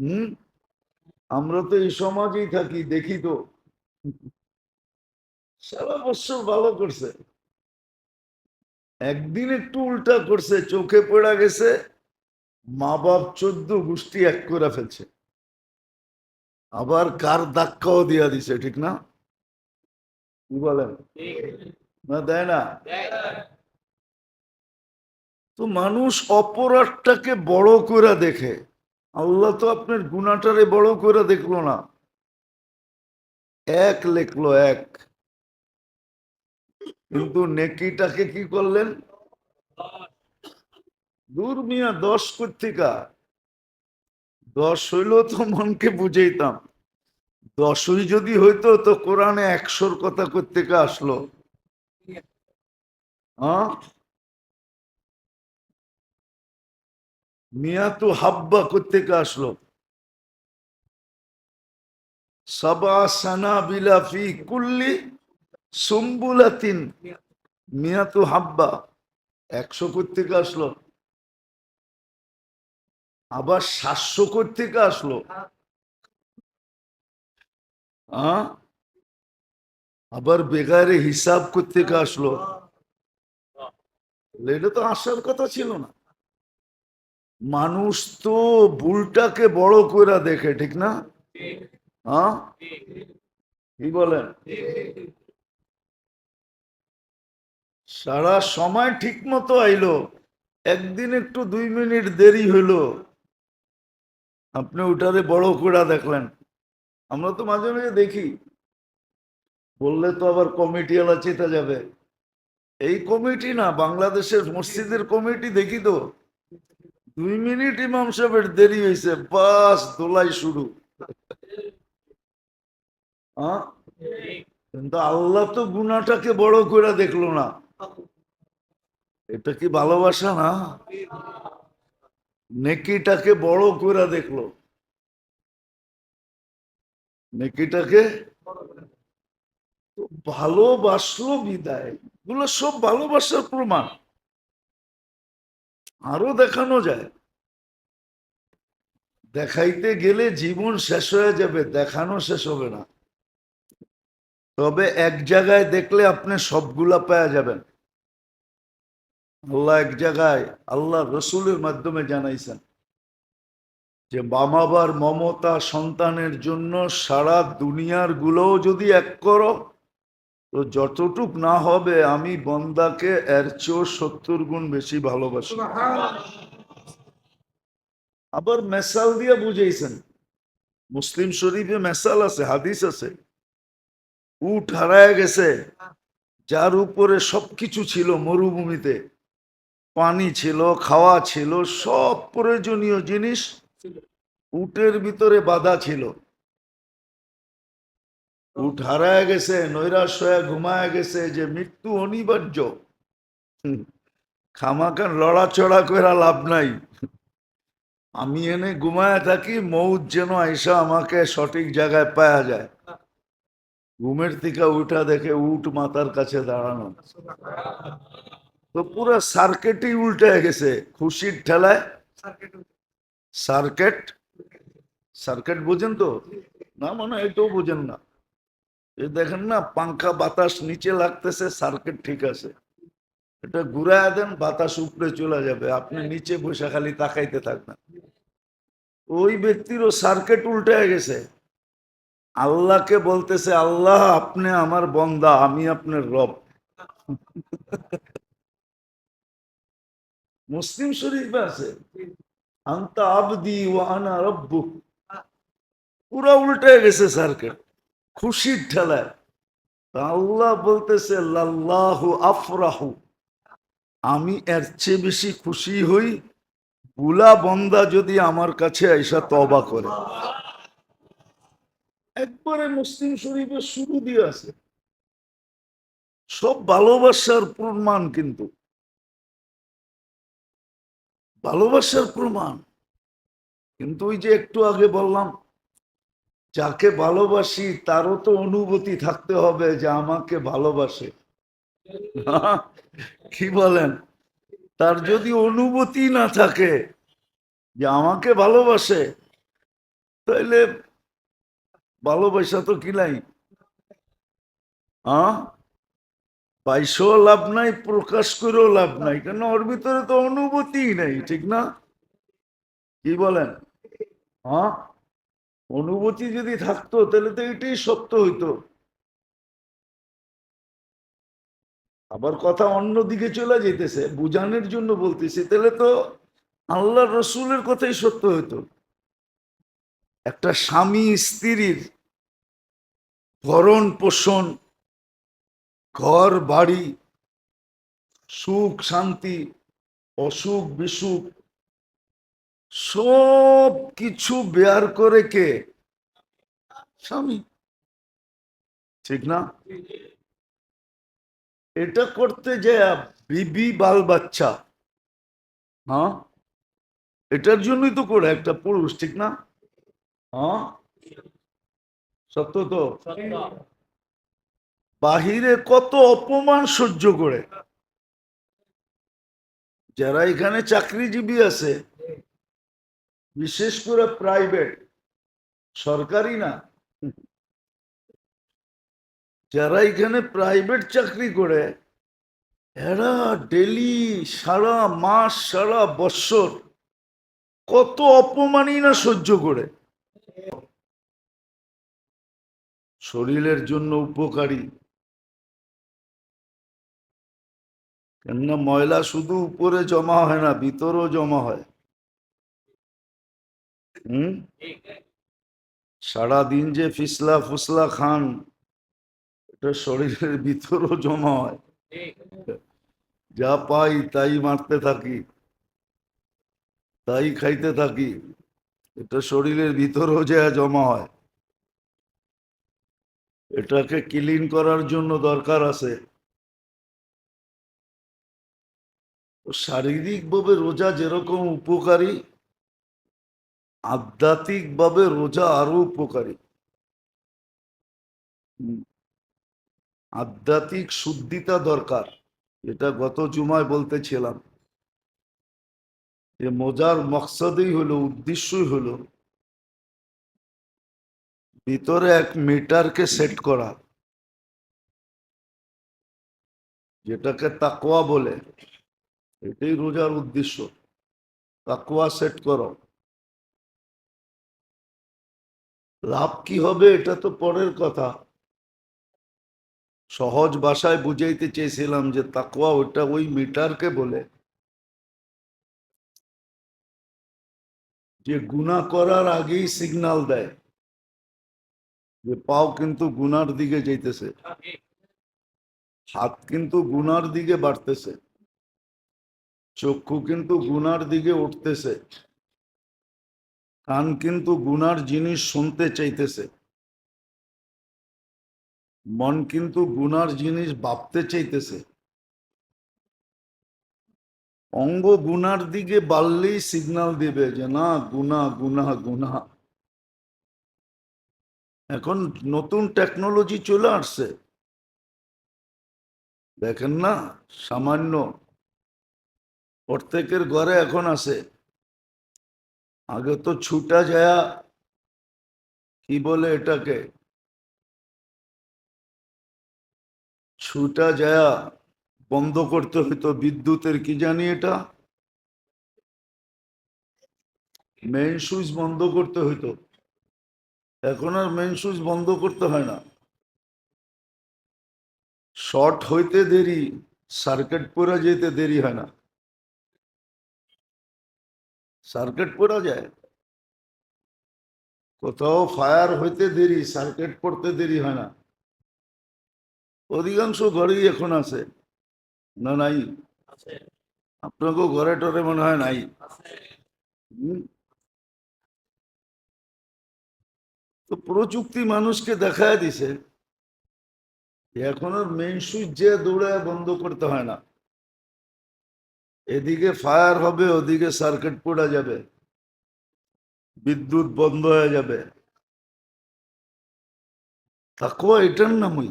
হুম, আমরা তো এই সমাজেই থাকি, দেখি তো সারা বছর ভালো করছে, একদিন একটু উল্টা করছে, চোখে পড়া গেছে, মা বাপ 14 গোষ্ঠী এক করে ফেলছে, আবার কার ধাক্কাও দিয়া দিছে, ঠিক না? কি বলেন? না, দেয় না? তো মানুষ অপরাধটাকে বড় করে দেখে, আল্লাহ তো আপনার গুনাহটারে বড় করে দেখলো না, এক লেখলো এক, কিন্তু নেকিটাকে কি করলেন? দূর মিয়া, 10 কোত্থেকা? 10 হইলেও তো মনকে বুঝাইতাম, 10ই যদি হইতো তো কোরআনে 100-র কথা কোত্থেকা আসলো? হ্যাঁ, মিয়া তো হাব্বা কোত্থেকা আসলো? সাবা সানা বিলাফি কুল্লি সুম্বুলাতিন, মিয়া তো হাব্বা, 100 কোত্থেকা আসলো? আবার 700 কোত্থেকা আসলো? হ্যাঁ, আবার বেগারে হিসাব কোত্থেকা আসলো? এটা তো আসার কথা ছিল না। মানুষ তো ভুলটাকে বড় করে দেখে, ঠিক না? হ্যাঁ, কি বলেন? সারা সময় ঠিক মতো আইলো, একদিন একটু 2 মিনিট দেরি হইলো, আপনি ওটারে বড় করে দেখলেন। আমরা তো মাঝে মাঝে দেখি, বললে তো আবার কমিটি ওলা চেতে যাবে, এই কমিটি না, বাংলাদেশের মসজিদের কমিটি দেখি তো, 2 মিনিট ইমাম সাহেবের দেরি হয়েছে, বাস দোলাই শুরু। হ্যাঁ, কিন্তু আল্লাহ তো গুনাহটাকে বড় করে দেখলো না, এটা কি ভালোবাসা না? নেকিটাকে বড় করে দেখলো, নেকিটাকে ভালোবাসলো বিদায়, এগুলো সব ভালোবাসার প্রমাণ, আরো দেখানো যায়, দেখাইতে গেলে জীবন শেষ হয়ে যাবে, দেখানো শেষ হবে না। তবে এক জায়গায় দেখলে আপনি সবগুলা পাওয়া যাবেন। আল্লাহ এক জায়গায় আল্লাহ রসুলের মাধ্যমে জানাইছেন যে বামাবার মমতা সন্তানের জন্য সারা দুনিয়ার গুলোও যদি এক করো তো যতটুক না হবে আমি বন্দাকে এর চেয়েও 70 গুণ বেশি ভালোবাসি। আবার মেসাল দিয়ে বুঝাইছেন, মুসলিম শরীফে মেসাল আছে, হাদিস আছে, উট হারায় গেছে, যার উপরে সবকিছু ছিল, মরুভূমিতে পানি ছিল, খাওয়া ছিল, সব প্রয়োজনীয় জিনিস উটের ভিতরে বাধা ছিল, উট হারায় গেছে, নৈরাশ হয়ে ঘুমায় গেছে যে মৃত্যু অনিবার্য, খামাখান লড়াচড়া করে লাভ নাই, আমি এনে ঘুমায় থাকি, মৌত যেন আইসা আমাকে সঠিক জায়গায় পাওয়া যায়। ঘুমের থেকে উঠা দেখে উট মাথার কাছে দাঁড়ানো, তো পুরো সার্কেটই উল্টে গেছে খুশির ঠেলায়। সার্কেট, সার্কেট বোঝেন তো? না, মানে এটাও বোঝেন না, এই দেখেন না পাংখা বাতাস নিচে লাগতেছে, সার্কিট ঠিক আছে, এটা ঘুরায় দেন বাতাস উপরে চলে যাবে, আপনি নিচে বসে খালি তাকাইতে থাকবেন। ওই ব্যক্তিরও সার্কিট উল্টে গেছে, আল্লাহকে বলতেছে আল্লাহ আপনি আমার বন্দা, আমি আপনার রব। মুসলিম শরীফে আছে আনতা আবদি ওয়া আনা রব্বুক, পুরা উল্টে গেছে সার্কিট খুশির ঠেলায়। আল্লাহ বলতেছে লাল্লাহু আফরাহু, আমি এর চেয়ে বেশি খুশি হই বুলা বন্দা যদি আমার কাছে আইসা তওবা করে। একবারে মুসলিম শরীফের শুরু দিয়ে আছে, সব ভালোবাসার প্রমাণ, কিন্তু ভালোবাসার প্রমাণ। কিন্তু ওই যে একটু আগে বললাম, যাকে ভালোবাসি তারও তো অনুভূতি থাকতে হবে যে আমাকে ভালোবাসে। কি বলেন? তার যদি অনুভূতি না থাকে যে আমাকে ভালোবাসে, তাইলে ভালোবাসা তো কি নাই? হ্যাঁ, পয়সাও লাভ নাই, প্রকাশ করেও লাভ নাই, কেন ওর ভিতরে তো অনুভূতি নাই, ঠিক না? কি বলেন? হ্যাঁ, অনুভূতি যদি থাকতো তাহলে তো এটাই সত্য হইতো। আবার কথা অন্যদিকে চলে যেতেছে, বুঝানোর জন্য বলতেছি, তাহলে তো আল্লাহ রসুলের কথাই সত্য হইতো। একটা স্বামী স্ত্রীর ভরণ পোষণ, ঘর বাড়ি, সুখ শান্তি, অসুখ বিসুখ, সব কিছু বেয়ার করে কে? স্বামী, ঠিক না? এটা করতে যে বিবি বাল বাচ্চা, হ্যাঁ, এটার জন্যই তো করে একটা পুরুষ, ঠিক না? হ্যাঁ, সত্য তো। বাহিরে কত অপমান সহ্য করে, যারা এখানে চাকরিজীবী আছে, বিশেষ করে প্রাইভেট, সরকারি না, যারা এখানে প্রাইভেট চাকরি করে, এরা ডেলি, সারা মাস, সারা বৎসর কত অপমানই না সহ্য করে। শরীরের জন্য উপকারী, কেননা ময়লা শুধু উপরে জমা হয় না, ভিতরেও জমা হয়। হুম, সারাদিন যে ফিসলা ফুসলা খান, এটা শরীরের ভিতরেও জমা হয়। যা পাই তাই মারতে থাকি, তাই খাইতে থাকি, এটা শরীরের ভিতরেও যা জমা হয়। এটাকে ক্লিন করার জন্য দরকার আছে। শারীরিক ভাবে রোজা যেরকম উপকারী, আধ্যাত্মিক ভাবে রোজা আরো উপকারী। আধ্যাত্মিক শুদ্ধিতা দরকার, এটা গত জুমায় বলতেছিলাম, যে মজার মকসদই হলো, উদ্দেশ্যই হলো ভিতরে এক মিটারকে সেট করা, যেটাকে তাকওয়া বলে। এটাই রোজার উদ্দেশ্য, তাকওয়া সেট করো। লাভ কি হবে এটা তো পরের কথা, সহজ ভাষায় বুঝাইতে চেয়েছিলাম যে তাকওয়া ওটা ওই মিটারকে বলে যে গুনাহ করার আগেই সিগন্যাল দেয় যে পাও কিন্তু গুনার দিকে যাইতেছে, হাত কিন্তু গুনার দিকে বাড়তেছে, চক্ষু কিন্তু গুনার দিকে উঠতেছে, কান কিন্তু গুনার জিনিস শুনতে চাইতেছে, মন কিন্তু গুনার জিনিস ভাবতে চাইতেছে। অঙ্গ গুনার দিকে বাড়লেই সিগন্যাল দিবে যে না, গুনা গুনা গুনা। এখন নতুন টেকনোলজি চলে আসছে, দেখেন না, সামান্য প্রত্যেকের ঘরে এখন আছে। আগে তো ছুটা যায়, কি বলে এটাকে, ছুটা যায় বন্ধ করতে হইতো বিদ্যুতের, কি জানি এটা, মেইন সুইচ বন্ধ করতে হইতো। এখন আর মেইন সুইচ বন্ধ করতে হয় না, শর্ট হইতে দেরি, সার্কিট পড়া যেতে দেরি হয় না। সার্কিট পড়া যায়, কোথাও ফায়ার হইতে দেরি, সার্কিট পড়তে দেরি হয় না। অধিকাংশ ঘরেই এখন আছে, না নাই? আপনাকেও ঘরে টরে মনে হয় নাই? হুম, তো প্রযুক্তি মানুষকে দেখায় দিছে এখন আর মেইন সুইচ যে দৌড়ায় বন্ধ করতে হয় না, এদিকে ফায়ার হবে, ওদিকে সার্কিট পড়া যাবে, বিদ্যুৎ বন্ধ হয়ে যাবে। তাকওয়া এটার নামই,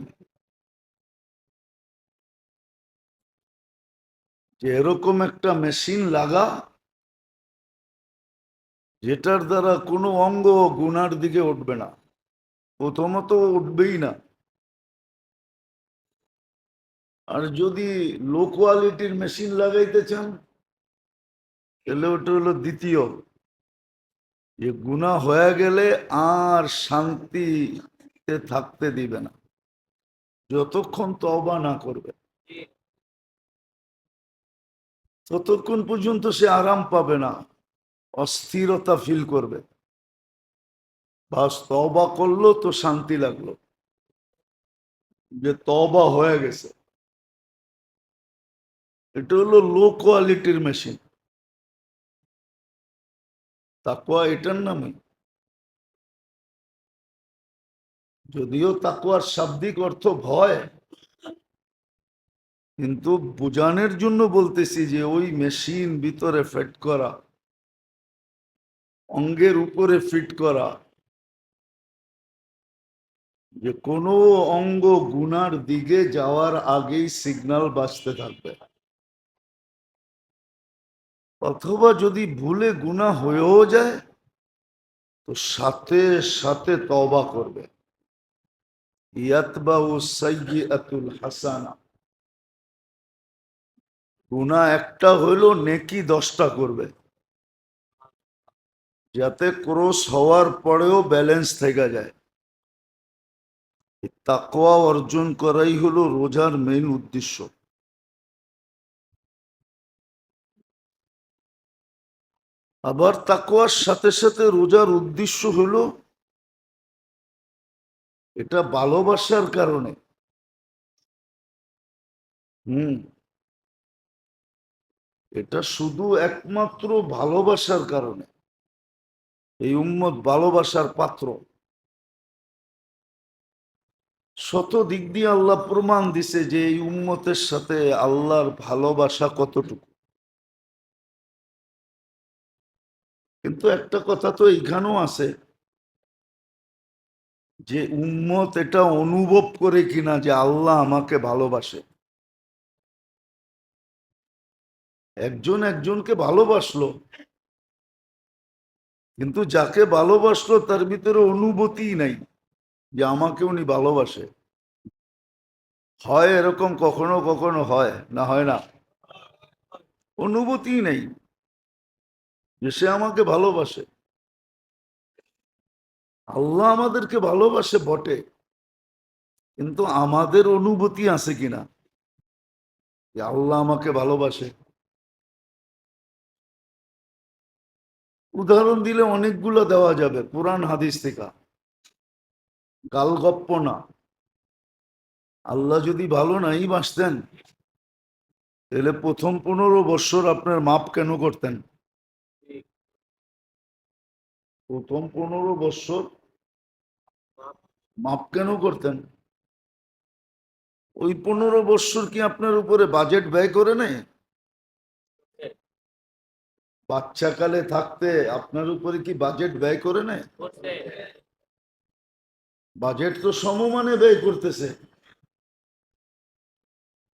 যে এরকম একটা মেশিন লাগা, যেটার দ্বারা কোনো অঙ্গ গুনার দিকে উঠবে না, প্রথমত উঠবেই না। আর যদি লো কোয়ালিটির মেশিন লাগাইতে চান, তাহলে ওটা হলো দ্বিতীয়, যে গুনাহ হয়ে গেলে আর শান্তিতে থাকতে দিবে না যতক্ষণ তওবা না করবে, ততক্ষণ পর্যন্ত সে আরাম পাবে না, অস্থিরতা ফিল করবে। বাস তওবা করলো তো শান্তি লাগলো যে তওবা হয়ে গেছে। এটা হলো লো কোয়ালিটির মেশিন। তাকওয়া এটার নামে, যদিও তাকওয়ার শাব্দিক অর্থ ভয়, কিন্তু বোঝানোর জন্য বলতেছি যে ওই মেশিন ভিতরে ফিট করা, অঙ্গের উপরে ফিট করা, যে কোনো অঙ্গ গুনার দিকে যাওয়ার আগেই সিগন্যাল বাজতে থাকবে। অথবা যদি ভুলে গুনাহ হয়েও যায় তো সাথে সাথে তওবা করবে। ইয়াতবাউ সাইয়্যাতুল হাসানা, গুনাহ একটা হইলো নেকি 10টা করবে, যাতে ক্রস হওয়ার পরেও ব্যালেন্স থেকে যায়। তাকওয়া অর্জন করাই হলো রোজার মেইন উদ্দেশ্য। আবার তাকওয়ার সাথে সাথে রোজার উদ্দেশ্য হলো এটা ভালোবাসার কারণে। হুম, এটা শুধু একমাত্র ভালোবাসার কারণে। এই উম্মত ভালোবাসার পাত্র। শত দিক দিয়ে আল্লাহ প্রমাণ দিছে যে এই উম্মতের সাথে আল্লাহর ভালোবাসা কতটুকু। কিন্তু একটা কথা তো এইখানেও আছে যে উম্মত এটা অনুভব করে কিনা যে আল্লাহ আমাকে ভালোবাসে। একজন একজনকে ভালোবাসলো, কিন্তু যাকে ভালোবাসলো তার ভিতরে অনুভূতিই নাই যে আমাকে উনি ভালোবাসে। হয় এরকম কখনো কখনো হয়, না হয় না, অনুভূতিই নেই যে সে আমাকে ভালোবাসে। আল্লাহ আমাদেরকে ভালোবাসে বটে, কিন্তু আমাদের অনুভূতি আছে কিনা যে আল্লাহ আমাকে ভালোবাসে। উদাহরণ দিলে অনেকগুলো দেওয়া যাবে কোরআন হাদিস থেকে, গালগপ্প না। আল্লাহ যদি ভালো নাই বাসতেন তাহলে প্রথম 15 বৎসর আপনার মাপ কেন করতেন? প্রথম 15 বৎসর মাপ কেন করতেন? ওই 15 বৎসর কি আপনার উপরে বাজেট ব্যয় করে নেই? বাচ্চাকালে থাকতে আপনার উপরে কি বাজেট ব্যয় করে নেয়? বাজেট তো সমমানে ব্যয় করতেছে।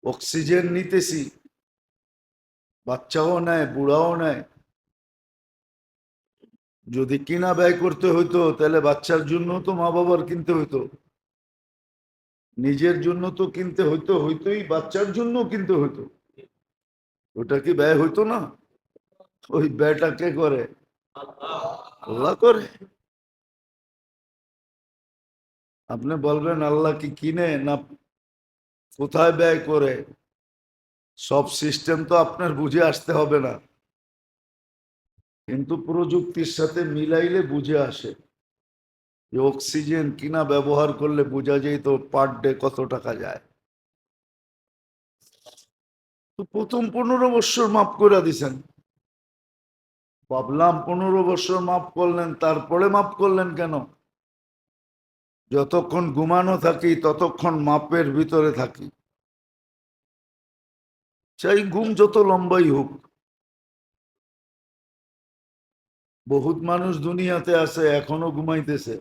অক্সিজেন নিতেছি, বাচ্চাও নেয় বুড়াও নেয়। যদি কিনা ব্যয় করতে হইতো তাহলে বাচ্চার জন্য তো মা বাবার কিনতে হইতো, নিজের জন্য তো কিনতে হইতো, হইতোই বাচ্চার জন্য কিনতে হইতো। ওটা কি ব্যয় হইতো না? ওই ব্যয়টা কে করে? আল্লাহ করে। আপনি বলবেন আল্লাহ কি কিনে না কোথায় ব্যয় করে? সব সিস্টেম তো আপনার বুঝে আসতে হবে না, কিন্তু প্রযুক্তির সাথে মিলাইলে বুঝে আসে। যে অক্সিজেন কিনা ব্যবহার করলে বোঝা যায় তো পার ডে কত টাকা যায়। তো প্রথম 15 বৎসর মাফ করে দিছেন। ভাবলাম 15 বৎসর মাফ করলেন, তারপরে মাফ করলেন কেন? যতক্ষণ ঘুমানো থাকি ততক্ষণ মাপের ভিতরে থাকি, চাই ঘুম যত লম্বাই হোক। বহুত মানুষ দুনিয়াতে আছে এখনো ঘুমাইতেছে।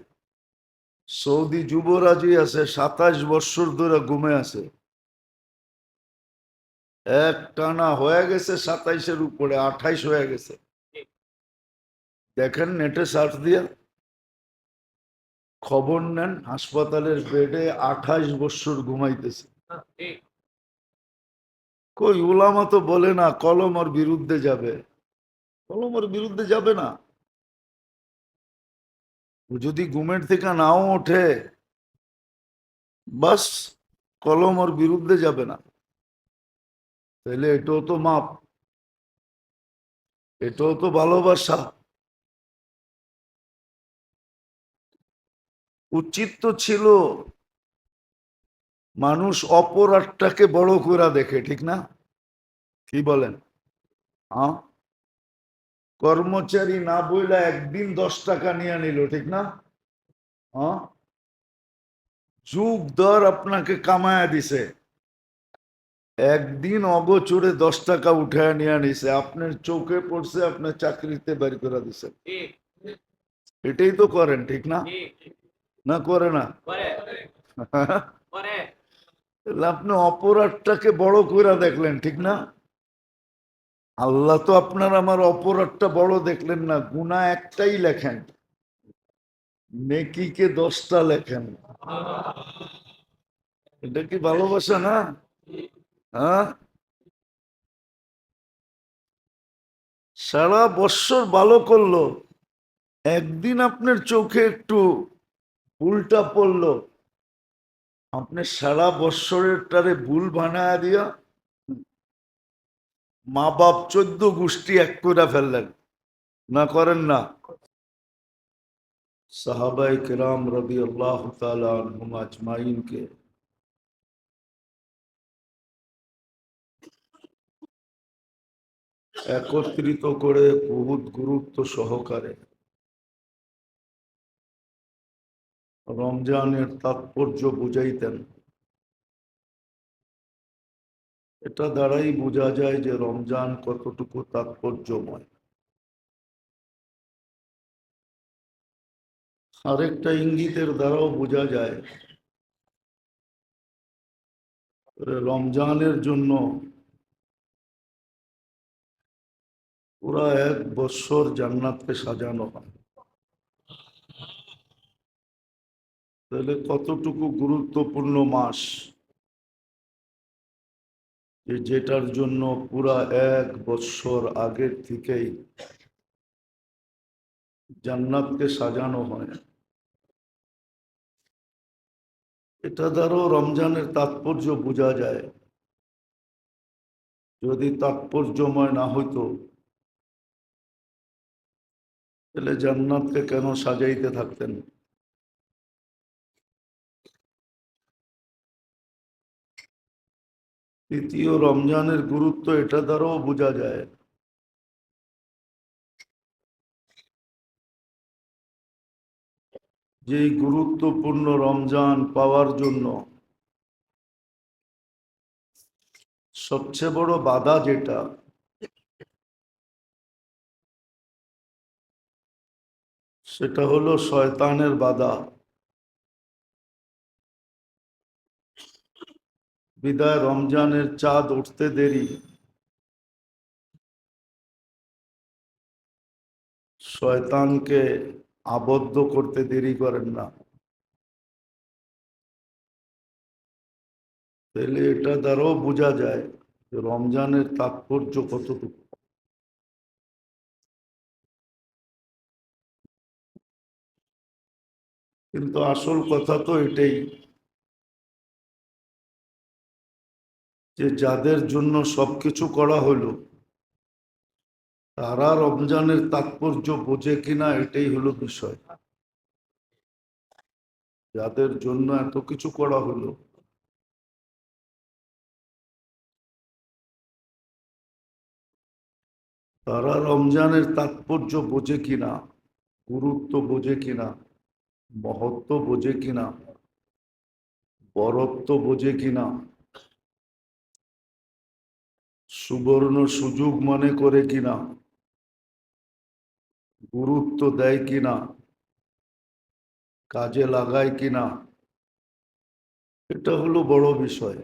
সৌদি যুবরাজই আছে 27 বৎসর ধরে ঘুমে আছে, এক টানা হয়ে গেছে 27-এর উপরে 28 হয়ে গেছে। দেখেন নেটে সার্চ দিয়ে খবর নেন, হাসপাতালের বেডে 28 বছর ঘুমাইতেছে। কই উলামা তো বলে না কলম ওর বিরুদ্ধে যাবে, কলম ওর বিরুদ্ধে যাবে না। ও যদি ঘুমের থেকে নাও ওঠে, বাস কলম ওর বিরুদ্ধে যাবে না। তাহলে এটাও তো মাপ, এটাও তো ভালোবাসা। উচিত তো ছিল মানুষ অপরাধটাকে বড় করে দেখে, ঠিক না? কি বলেন? হ্যাঁ, কর্মচারী না বইলা একদিন 10 টাকা নিয়ে নিল, ঠিক না? হ্যাঁ, যুগ দর আপনাকে কামায়া দিছে, একদিন অগোচরে 10 টাকা উঠায় নিয়ে নিছে, আপনার চোখে পড়ছে, আপনার চাকরিতে বের করে দিছে। এটাই তো করেন, ঠিক না? না করে না? তাহলে আপনি অপরাধটাকে বড় করে দেখলেন, ঠিক না? আল্লাহ তো আপনার আমার অপরাধটা বড় দেখলেন না, গুনাহ একটাই লেখেন, নেকিকে 10টা লেখেন। এটা কি ভালোবাসা না? হ্যাঁ, সারা বৎসর ভালো করলো, একদিন আপনার চোখে একটু ভুলটা পড়লো, আপনি সারা বৎসরের টারে ভুল বানায় দিয়া মা বাপ 14 গোষ্ঠী এক করে ফেললেন। না করেন না? সাহাবায়ে কেরাম রাদিয়াল্লাহু তাআলা আনহুম আজমাইনকে একত্রিত করে বহুত গুরুত্ব সহকারে রমজানের তাৎপর্য বুঝাইতেন। এটা দ্বারাই বোঝা যায় যে রমজান কতটুকু তাৎপর্যময়। আরেকটা ইঙ্গিতের দ্বারাও বোঝা যায় রমজানের জন্য পুরা 1 বৎসর জান্নাতকে সাজানো হয়। তাহলে কতটুকু গুরুত্বপূর্ণ মাস, যেটার জন্য পুরা 1 বৎসর আগের থেকেই জান্নাতকে সাজানো হয়। এটা দ্বারাও রমজানের তাৎপর্য বোঝা যায়। যদি তাৎপর্যময় না হইতো তাহলে জান্নাতকে কেন সাজাইতে থাকতেন? তৃতীয়, রমজানের গুরুত্ব এটা দ্বারাও বোঝা যায় যে এই গুরুত্বপূর্ণ রমজান পাওয়ার জন্য সবচেয়ে বড় বাধা যেটা, সেটা হলো শয়তানের বাধা। বিদায় রমজানের চাঁদ উঠতে দেরি, শয়তানকে আবদ্ধ করতে দেরি করেন না। তাহলে এটা দ্বারাও বোঝা যায় যে রমজানের তাৎপর্য কতটুকু। কিন্তু আসল কথা তো এটাই যে যাদের জন্য সবকিছু করা হলো তারা রমজানের তাৎপর্য বোঝে কিনা, এটাই হলো বিষয়। যাদের জন্য এত কিছু করা হলো তারা রমজানের তাৎপর্য বোঝে কিনা, গুরুত্ব বোঝে কিনা, মহত্ব বোঝে কিনা, বরত্ব বোঝে কিনা, সুবর্ণ সুযোগ মনে করে কিনা, গুরুত্ব দেয় কিনা, কাজে লাগায় কিনা, এটা হলো বড় বিষয়।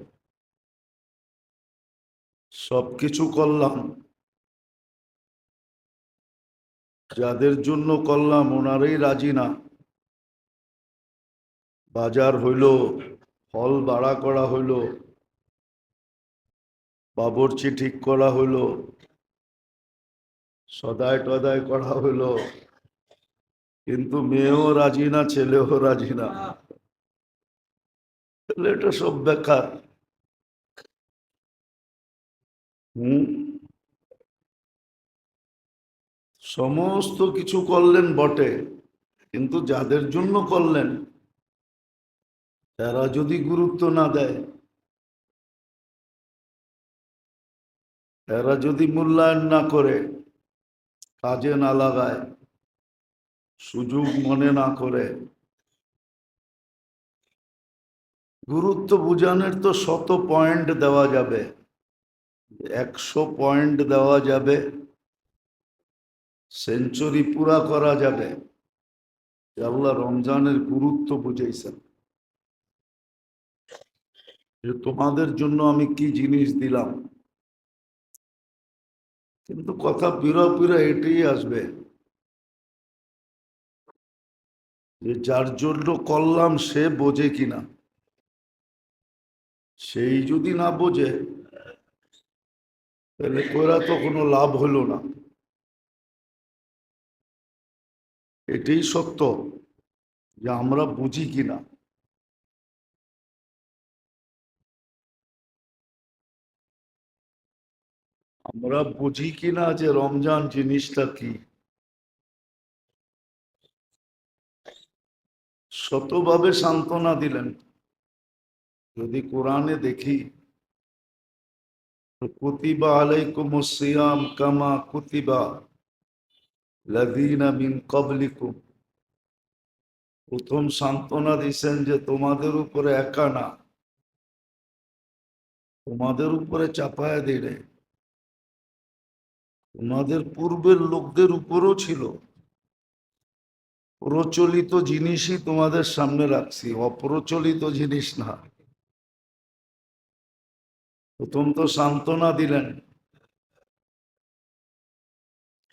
সবকিছু করলাম, যাদের জন্য করলাম ওনারাই রাজি না। বাজার হইল, ফল বাড়া করা হইল, বাবুর্চি ঠিক করা হইল, সদাই টদাই করা হইল, কিন্তু মেয়েও রাজি না, ছেলেও রাজি না। তাহলে এটা সব বেকার। হুম, সমস্ত কিছু করলেন বটে, কিন্তু যাদের জন্য করলেন তারা যদি গুরুত্ব না দেয়, এরা যদি মূল্যায়ন না করে, কাজে না লাগায়, সুযোগ মনে না করে, গুরুত্ব বুঝানোর তো শত পয়েন্ট দেওয়া যাবে, 100 পয়েন্ট দেওয়া যাবে, সেঞ্চুরি পুরা করা যাবে। আল্লাহ রমজানের গুরুত্ব বুঝাইছেন যে তোমাদের জন্য আমি কি জিনিস দিলাম। কিন্তু কথা পিরা পিরা এটাই আসবে যে যার জন্য করলাম সে বোঝে কিনা। সেই যদি না বোঝে তাহলে কইরা তো কোনো লাভ হলো না। এটাই সত্য যে আমরা বুঝি কিনা। আমরা বুঝি কিনা যে রমজান জিনিসটা কি। শতভাবে সান্ত্বনা দিলেন। যদি কোরআনে দেখি, কুতিবা আলাইকুমুস সিয়াম কামা কুতিবা লাযীনা মিন ক্বাবলিকুম, প্রথম সান্ত্বনা দিয়েছেন যে তোমাদের উপরে একা না, তোমাদের উপরে চাপায়া দিলে তোমাদের পূর্বের লোকদের উপরও ছিল। প্রচলিত জিনিসই তোমাদের সামনে রাখছি, অপ্রচলিত জিনিস না। প্রথম তো সান্ত্বনা দিলেন,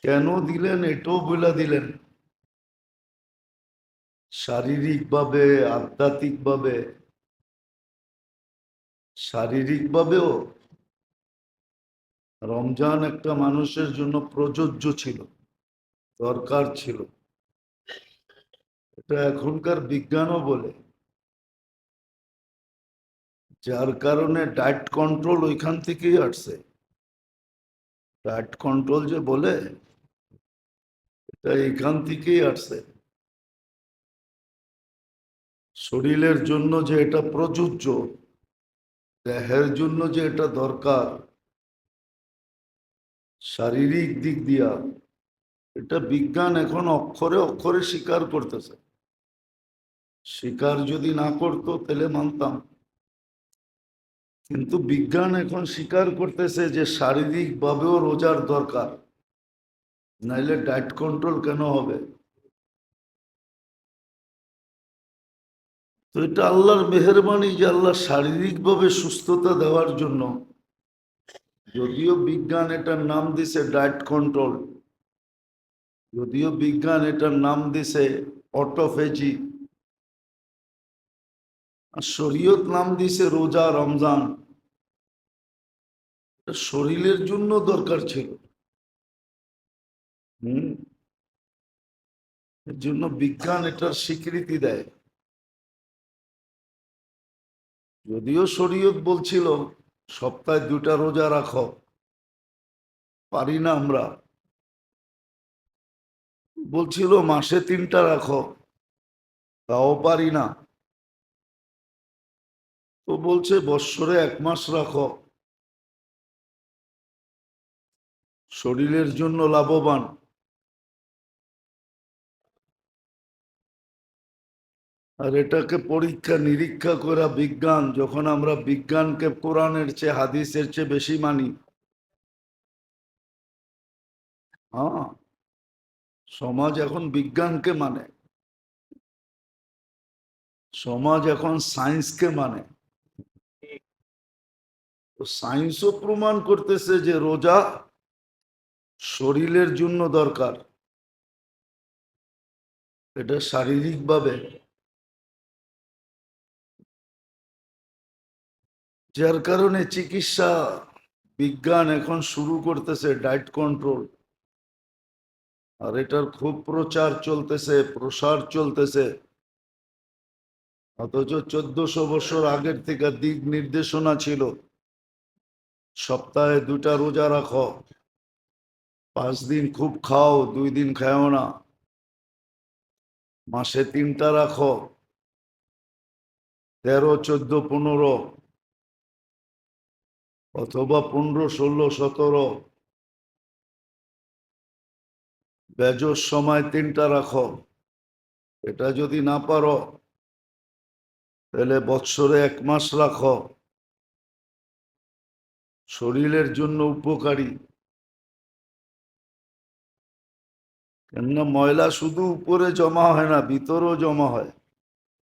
কেন দিলেন এটাও বলে দিলেন। শারীরিকভাবে, আধ্যাত্মিকভাবে, শারীরিকভাবেও রমজান একটা মানুষের জন্য প্রযোজ্য ছিল, দরকার ছিল। এটা এখনকার বিজ্ঞানও বলে, যার কারণে ডায়েট কন্ট্রোল ওইখান থেকেই আসছে। ডায়েট কন্ট্রোল যে বলে, এটা এইখান থেকেই আসছে। শরীরের জন্য যে এটা প্রযোজ্য, দেহের জন্য যে এটা দরকার, শারীরিক দিক দিয়া, এটা বিজ্ঞান এখন অক্ষরে অক্ষরে স্বীকার করতেছে। স্বীকার যদি না করতো তাহলে মানতাম, কিন্তু বিজ্ঞান এখন স্বীকার করতেছে যে শারীরিক ভাবেও রোজার দরকার, নাইলে ডায়েট কন্ট্রোল কেন হবে। তো এটা আল্লাহর মেহেরবানি যে আল্লাহ শারীরিকভাবে সুস্থতা দেওয়ার জন্য, যদিও বিজ্ঞান এটার নাম দিছে ডায়েট কন্ট্রোল, যদিও বিজ্ঞান এটার নাম দিছে অটোফেজি, আর শরীয়ত নাম দিছে রোজা রমজান, শরীরের জন্য দরকার ছিল। হম, এর জন্য বিজ্ঞান এটার স্বীকৃতি দেয়। যদিও শরীয়ত বলছিল সপ্তাহে 2টা রোজা রাখো, পারি না আমরা। বলছিল মাসে 3টা রাখো, তাও পারি না। তো বলছে বৎসরে 1 মাস রাখো, শরীরের জন্য লাভবান। আর এটাকে পরীক্ষা নিরীক্ষা করা বিজ্ঞান, যখন আমরা বিজ্ঞানকে কোরআনের চেয়ে হাদিসের চেয়ে বেশি মানি, হ্যাঁ, সমাজ এখন বিজ্ঞানকে মানে, সমাজ এখন সায়েন্সকে মানে। তো সায়েন্সও প্রমাণ করতেছে যে রোজা শরীরের জন্য দরকার। এটা শারীরিকভাবে, যার কারণে চিকিৎসা বিজ্ঞান এখন শুরু করতেছে ডায়েট কন্ট্রোল, আর এটার খুব প্রচার চলতেছে, প্রসার চলতেছে। অথচ 1400 বছর আগের থেকে দিক নির্দেশনা ছিল, সপ্তাহে 2টা রোজা রাখো, 5 দিন খুব খাও, 2 দিন খাও না, মাসে 3টা রাখো, 13, 14, 15, অথবা 15, 16, 17, বেজোর সময় 3টা রাখো। এটা যদি না পারো তাহলে বৎসরে 1 মাস রাখো, শরীরের জন্য উপকারী। কেননা ময়লা শুধু উপরে জমা হয় না, ভিতরেও জমা হয়।